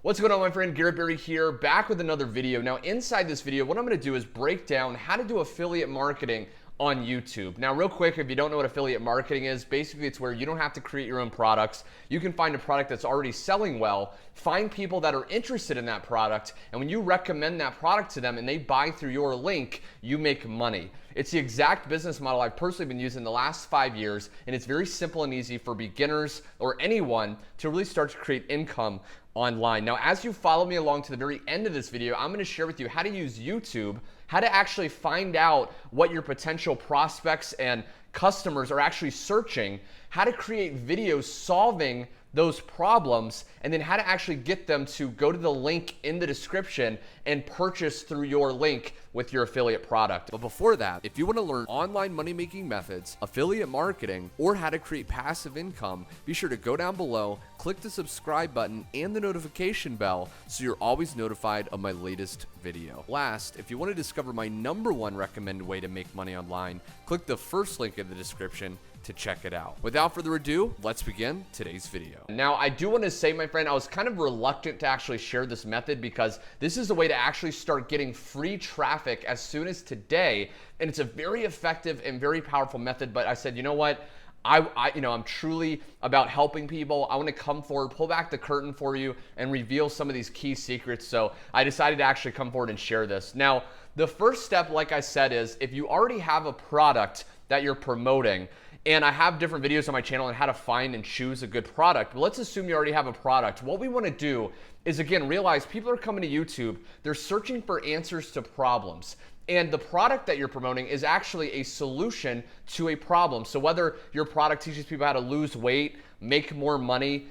What's going on, my friend? Garrett Barry here, back with another video. Now, inside this video, what I'm going to do is break down how to do affiliate marketing on YouTube. Now, real quick, if you don't know what affiliate marketing is, basically it's where you don't have to create your own products. You can find a product that's already selling well, find people that are interested in that product, and when you recommend that product to them and they buy through your link, you make money. It's the exact business model I've personally been using the last 5 years, and it's very simple and easy for beginners or anyone to really start to create income online. Now, as you follow me along to the very end of this video, I'm going to share with you how to use YouTube, how to actually find out what your potential prospects and customers are actually searching, how to create videos solving those problems, and then how to actually get them to go to the link in the description and purchase through your link with your affiliate product. But before that, if you want to learn online money-making methods, affiliate marketing, or how to create passive income, be sure to go down below, click the subscribe button and the notification bell so you're always notified of my latest video. Last, if you want to discover my #1 recommended way to make money online, click the first link in the description to check it out. Without further ado, let's begin today's video. Now, I do want to say, my friend, I was kind of reluctant to actually share this method because this is a way to actually start getting free traffic as soon as today, and it's a very effective and very powerful method. But I said, you know what? I'm truly about helping people. I want to come forward, pull back the curtain for you, and reveal some of these key secrets. So I decided to actually come forward and share this. Now, the first step, like I said, is if you already have a product that you're promoting, and I have different videos on my channel on how to find and choose a good product. But let's assume you already have a product. What we want to do is, again, realize people are coming to YouTube. They're searching for answers to problems. And the product that you're promoting is actually a solution to a problem. So whether your product teaches people how to lose weight, make more money,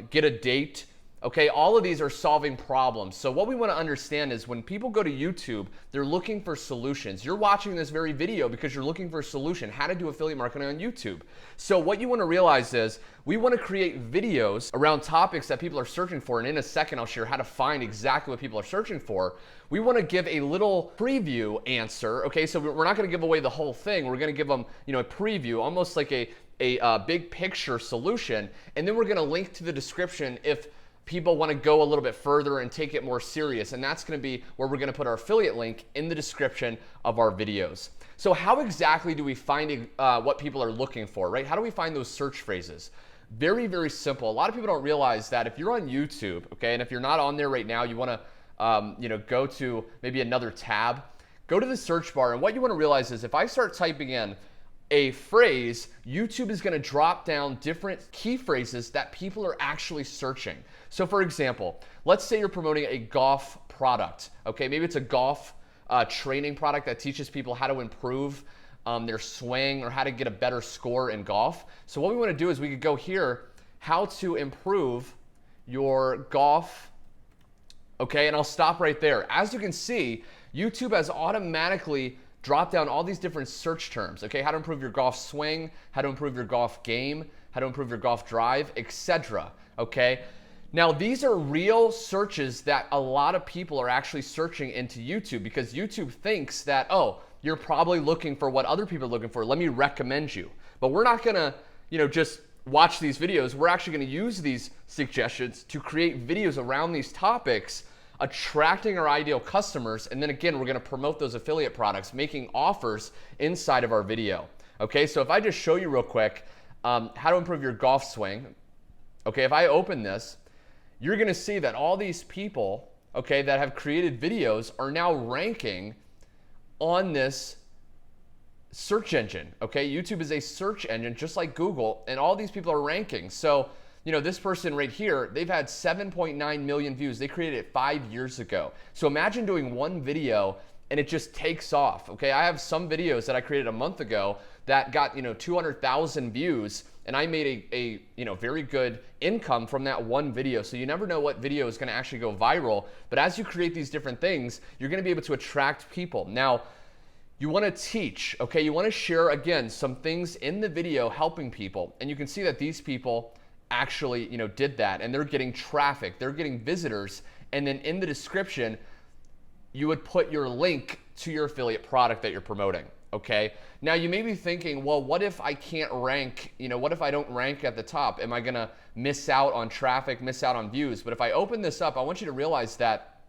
get a date, okay, all of these are solving problems. So what we want to understand is when people go to YouTube, they're looking for solutions. You're watching this very video because you're looking for a solution, how to do affiliate marketing on YouTube. So what you want to realize is we want to create videos around topics that people are searching for. And in a second, I'll share how to find exactly what people are searching for. We want to give a little preview answer. Okay, so we're not going to give away the whole thing. We're going to give them, a preview, almost like a big picture solution. And then we're going to link to the description if people want to go a little bit further and take it more serious. And that's going to be where we're going to put our affiliate link in the description of our videos. So how exactly do we find what people are looking for, right? How do we find those search phrases? Very, very simple. A lot of people don't realize that if you're on YouTube, okay, and if you're not on there right now, you want to go to maybe another tab, go to the search bar. And what you want to realize is if I start typing in a phrase, YouTube is going to drop down different key phrases that people are actually searching. So for example, let's say you're promoting a golf product. Okay, maybe it's a golf training product that teaches people how to improve their swing or how to get a better score in golf. So what we want to do is we could go here, how to improve your golf. Okay, and I'll stop right there. As you can see, YouTube has automatically drop down all these different search terms, okay? How to improve your golf swing, how to improve your golf game, how to improve your golf drive, etc., okay? Now, these are real searches that a lot of people are actually searching into YouTube because YouTube thinks that, oh, you're probably looking for what other people are looking for. Let me recommend you. But we're not gonna, just watch these videos. We're actually gonna use these suggestions to create videos around these topics, attracting our ideal customers, and then again, we're going to promote those affiliate products, making offers inside of our video. Okay, so if I just show you real quick how to improve your golf swing, okay, if I open this, you're going to see that all these people, okay, that have created videos are now ranking on this search engine. Okay, YouTube is a search engine just like Google, and all these people are ranking. So this person right here, they've had 7.9 million views. They created it 5 years ago. So imagine doing one video and it just takes off. Okay, I have some videos that I created a month ago that got 200,000 views, and I made a very good income from that one video. So you never know what video is going to actually go viral. But as you create these different things, you're going to be able to attract people. Now, you want to teach. Okay, you want to share again some things in the video helping people, and you can see that these people actually did that, and they're getting traffic, they're getting visitors, and then in the description you would put your link to your affiliate product that you're promoting. okay? Now you may be thinking, well, what if I can't rank, what if I don't rank at the top? Am I gonna miss out on traffic, miss out on views? But if I open this up, I want you to realize that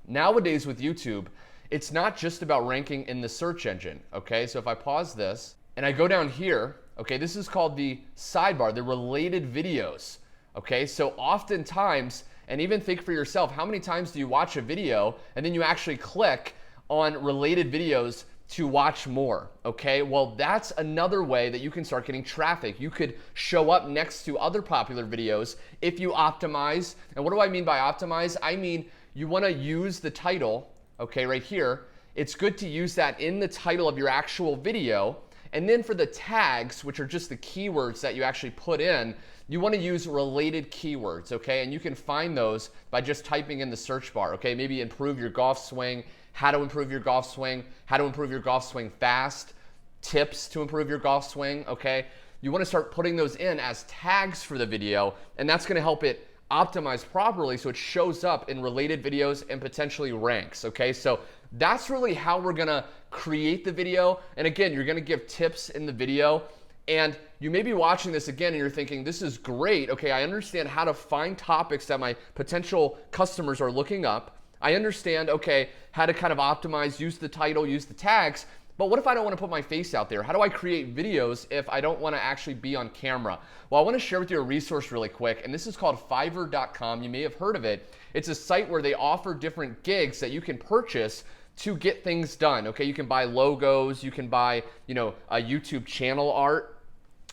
nowadays with YouTube, it's not just about ranking in the search engine, okay? So if I pause this and I go down here, okay, this is called the sidebar, the related videos, okay? So oftentimes, and even think for yourself, how many times do you watch a video and then you actually click on related videos to watch more, okay? Well, that's another way that you can start getting traffic. You could show up next to other popular videos if you optimize. And what do I mean by optimize? I mean, you wanna use the title, okay, right here. It's good to use that in the title of your actual video. And then for the tags, which are just the keywords that you actually put in, you want to use related keywords, okay? And you can find those by just typing in the search bar, okay? Maybe improve your golf swing, how to improve your golf swing, how to improve your golf swing fast, tips to improve your golf swing, okay? You want to start putting those in as tags for the video, and that's going to help it optimize properly so it shows up in related videos and potentially ranks, okay? So that's really how we're going to create the video. And again, you're going to give tips in the video. And you may be watching this again and you're thinking, this is great. Okay, I understand how to find topics that my potential customers are looking up. I understand, okay, how to kind of optimize, use the title, use the tags. But what if I don't want to put my face out there? How do I create videos if I don't want to actually be on camera? Well, I want to share with you a resource really quick, and this is called Fiverr.com. You may have heard of it. It's a site where they offer different gigs that you can purchase to get things done. Okay, you can buy logos, you can buy, a YouTube channel art.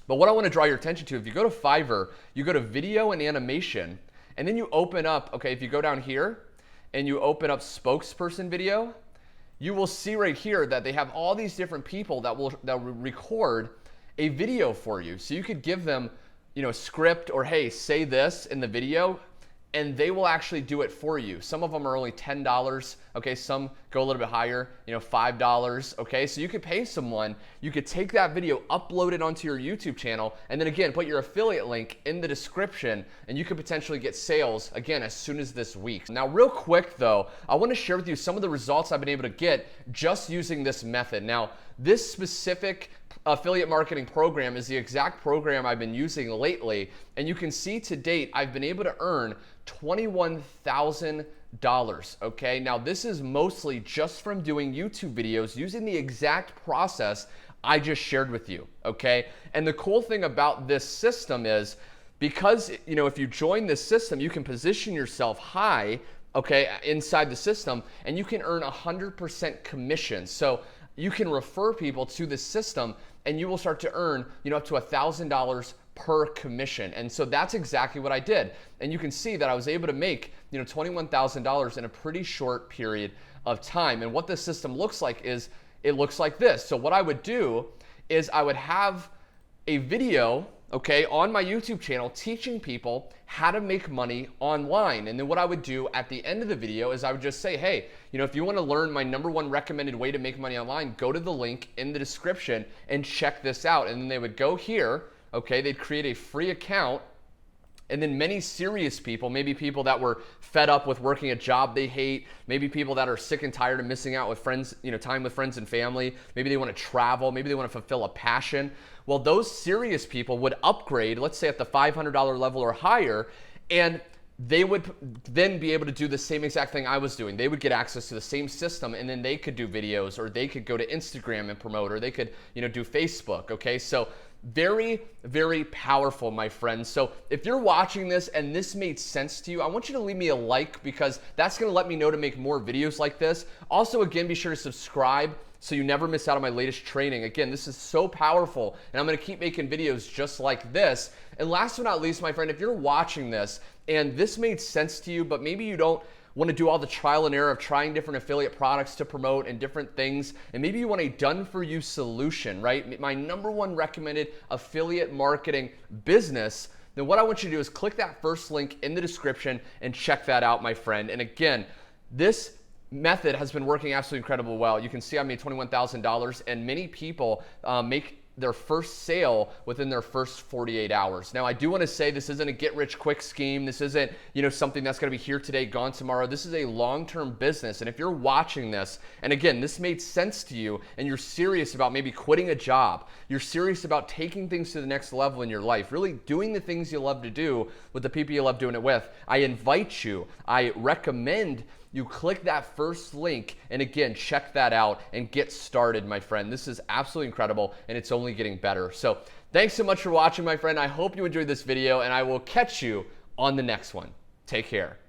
But what I want to draw your attention to, if you go to Fiverr, you go to video and animation, and then you open up, okay, if you go down here and you open up spokesperson video, you will see right here that they have all these different people that will record a video for you. So you could give them, a script or, hey, say this in the video, and they will actually do it for you. Some of them are only $10, okay? Some go a little bit higher, $5, okay? So you could pay someone, you could take that video, upload it onto your YouTube channel, and then again, put your affiliate link in the description, and you could potentially get sales, again, as soon as this week. Now, real quick though, I wanna share with you some of the results I've been able to get just using this method. Now, this specific affiliate marketing program is the exact program I've been using lately, and you can see to date, I've been able to earn $21,000, okay? Now this is mostly just from doing YouTube videos using the exact process I just shared with you, okay? And the cool thing about this system is because, if you join this system, you can position yourself high, okay, inside the system, and you can earn 100% commission. So you can refer people to the system and you will start to earn, up to $1,000 per commission. And so that's exactly what I did. And you can see that I was able to make, $21,000 in a pretty short period of time. And what this system looks like is, it looks like this. So what I would do is I would have a video, okay, on my YouTube channel teaching people how to make money online. And then what I would do at the end of the video is I would just say, hey, if you want to learn my #1 recommended way to make money online, go to the link in the description and check this out. And then they would go here, okay, they'd create a free account. And then many serious people, maybe people that were fed up with working a job they hate, maybe people that are sick and tired of missing out with friends, time with friends and family, maybe they want to travel, maybe they want to fulfill a passion. Well, those serious people would upgrade, let's say at the $500 level or higher, and they would then be able to do the same exact thing I was doing. They would get access to the same system, and then they could do videos, or they could go to Instagram and promote, or they could, do Facebook, okay? So very, very powerful, my friends. So if you're watching this and this made sense to you, I want you to leave me a like, because that's gonna let me know to make more videos like this. Also, again, be sure to subscribe so you never miss out on my latest training. Again, this is so powerful, and I'm gonna keep making videos just like this. And last but not least, my friend, if you're watching this and this made sense to you, but maybe you don't want to do all the trial and error of trying different affiliate products to promote and different things, and maybe you want a done-for-you solution, right? My #1 recommended affiliate marketing business, then what I want you to do is click that first link in the description and check that out, my friend. And again, this method has been working absolutely incredibly well. You can see I made $21,000, and many people make their first sale within their first 48 hours. Now, I do want to say this isn't a get-rich-quick scheme. This isn't, something that's going to be here today, gone tomorrow. This is a long-term business. And if you're watching this, and again, this made sense to you, and you're serious about maybe quitting a job, you're serious about taking things to the next level in your life, really doing the things you love to do with the people you love doing it with, I invite you, I recommend you click that first link and again, check that out and get started, my friend. This is absolutely incredible and it's only getting better. So thanks so much for watching, my friend. I hope you enjoyed this video and I will catch you on the next one. Take care.